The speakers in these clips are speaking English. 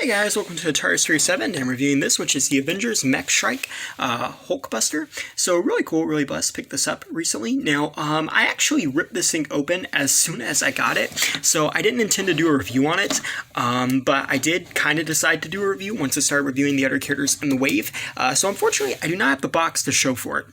Hey guys, welcome to Atari Series 7, and I'm reviewing this, which is the Avengers Mechastrike Hulkbuster. So really cool, really blessed, picked this up recently. Now, I actually ripped this thing open as soon as I got it, so I didn't intend to do a review on it, but I did kind of decide to do a review once I started reviewing the other characters in the wave. So unfortunately, I do not have the box to show for it.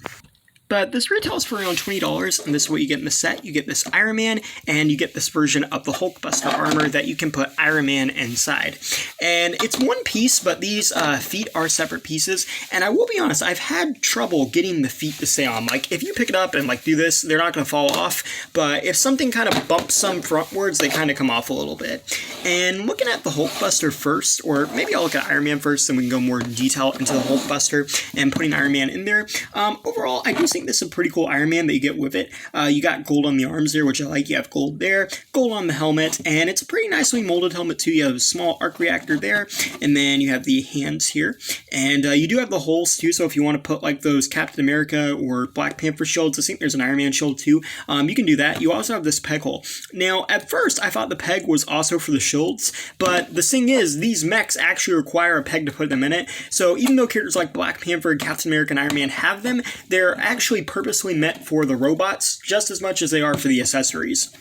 But this retails for around $20, and this is what you get in the set. You get this Iron Man, and you get this version of the Hulkbuster armor that you can put Iron Man inside. And it's one piece, but these feet are separate pieces. And I will be honest, I've had trouble getting the feet to stay on. Like, if you pick it up and like do this, they're not going to fall off. But if something kind of bumps them frontwards, they kind of come off a little bit. And looking at the Hulkbuster first, or maybe I'll look at Iron Man first, then we can go more in detail into the Hulkbuster and putting Iron Man in there. Overall, I do think this is a pretty cool Iron Man that you get with it. You got gold on the arms there, which I like. You have gold there, gold on the helmet, and it's a pretty nicely molded helmet too. You have a small arc reactor there, and then you have the hands here, and you do have the holes too, so if you want to put like those Captain America or Black Panther shields, I think there's an Iron Man shield too, you can do that. You also have this peg hole. Now, at first, I thought the peg was also for the shields, but the thing is, these mechs actually require a peg to put them in it, so even though characters like Black Panther, Captain America, and Iron Man have them, they're actually purposely meant for the robots just as much as they are for the accessories.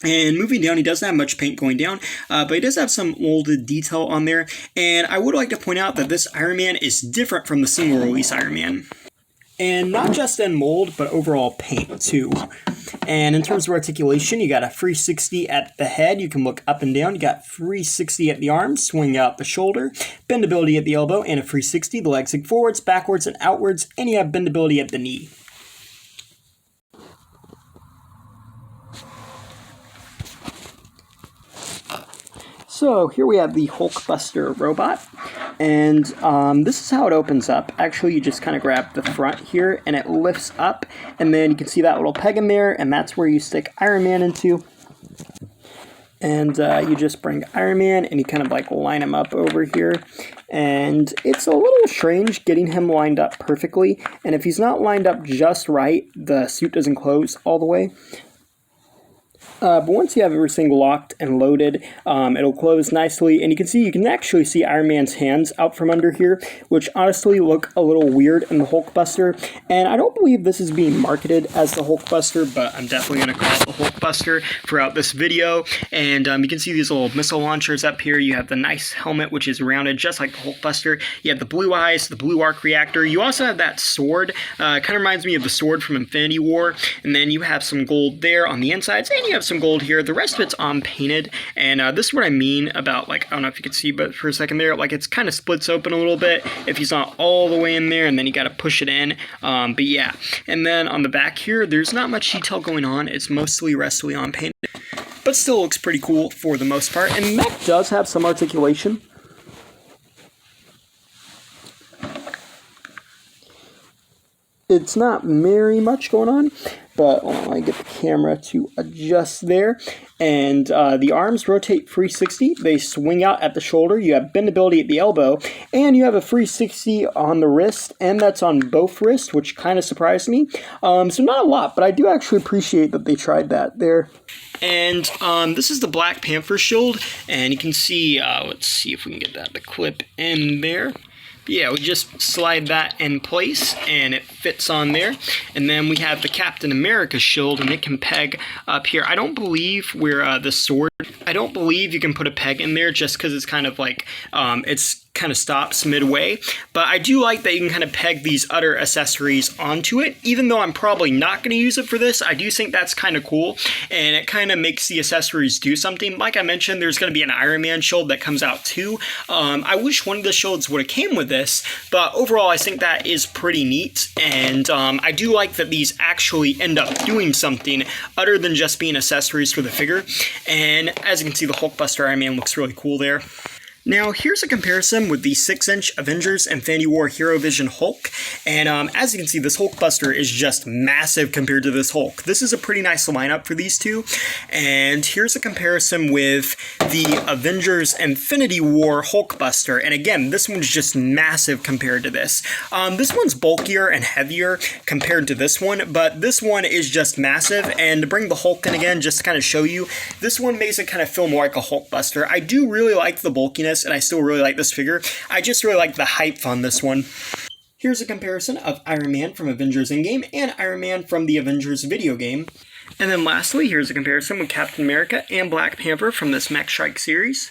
And moving down, he doesn't have much paint going down, but he does have some molded detail on there. And I would like to point out that this Iron Man is different from the single release Iron Man. And not just in mold, but overall paint too. And in terms of articulation, you got a 360 at the head. You can look up and down. You got 360 at the arms, swing out the shoulder, bendability at the elbow, and a 360. The legs go forwards, backwards, and outwards, and you have bendability at the knee. So here we have the Hulkbuster robot, and this is how it opens up. Actually, you just kind of grab the front here, and it lifts up, and then you can see that little peg in there, and that's where you stick Iron Man into. And you just bring Iron Man, and you kind of like line him up over here. And it's a little strange getting him lined up perfectly, and if he's not lined up just right, the suit doesn't close all the way. But once you have everything locked and loaded, it'll close nicely, and you can actually see Iron Man's hands out from under here, which honestly look a little weird in the Hulkbuster, and I don't believe this is being marketed as the Hulkbuster, but I'm definitely going to call it the Hulkbuster throughout this video. And you can see these little missile launchers up here. You have the nice helmet, which is rounded just like the Hulkbuster. You have the blue eyes, the blue arc reactor. You also have that sword, kind of reminds me of the sword from Infinity War, and then you have some gold there on the insides, and you have some gold here. The rest of it's unpainted, and this is what I mean about, like, I don't know if you can see, but for a second there, like, it's kind of splits open a little bit if he's not all the way in there, and then you got to push it in, but yeah. And then on the back here, there's not much detail going on. It's mostly restly unpainted, but still looks pretty cool for the most part. And the mech does have some articulation. It's not very much going on, but let me get the camera to adjust there. And the arms rotate 360. They swing out at the shoulder. You have bendability at the elbow, and you have a 360 on the wrist, and that's on both wrists, which kind of surprised me. So not a lot, but I do actually appreciate that they tried that there. And this is the Black Panther shield, and you can see, let's see if we can get that to clip in there. Yeah, we just slide that in place, and it fits on there. And then we have the Captain America shield, and it can peg up here. I don't believe where the sword, I don't believe you can put a peg in there just because it's kind of like, it's kind of stops midway, but I do like that you can kind of peg these other accessories onto it. Even though I'm probably not going to use it for this, I do think that's kind of cool, and it kind of makes the accessories do something. Like I mentioned, there's going to be an Iron Man shield that comes out too. I wish one of the shields would have came with this, but overall I think that is pretty neat, and I do like that these actually end up doing something other than just being accessories for the figure. And as you can see, the Hulkbuster Iron Man looks really cool there. Now, here's a comparison with the 6-inch Avengers Infinity War Hero Vision Hulk, and as you can see, this Hulkbuster is just massive compared to this Hulk. This is a pretty nice lineup for these two, and here's a comparison with the Avengers Infinity War Hulkbuster, and again, this one's just massive compared to this. This one's bulkier and heavier compared to this one, but this one is just massive, and to bring the Hulk in again, just to kind of show you, this one makes it kind of feel more like a Hulkbuster. I do really like the bulkiness this, and I still really like this figure. I just really like the hype on this one. Here's a comparison of Iron Man from Avengers Endgame and Iron Man from the Avengers video game. And then lastly, here's a comparison with Captain America and Black Panther from this Mechastrike series.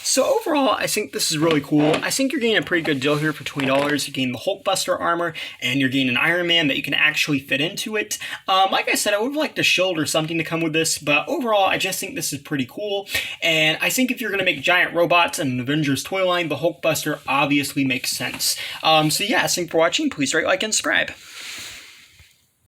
So overall, I think this is really cool. I think you're getting a pretty good deal here for $20. You're getting the Hulkbuster armor, and you're getting an Iron Man that you can actually fit into it. Like I said, I would have liked a shield or something to come with this, but overall, I just think this is pretty cool. And I think if you're going to make giant robots in an Avengers toy line, the Hulkbuster obviously makes sense. So yeah, thanks for watching. Please rate, like, and subscribe.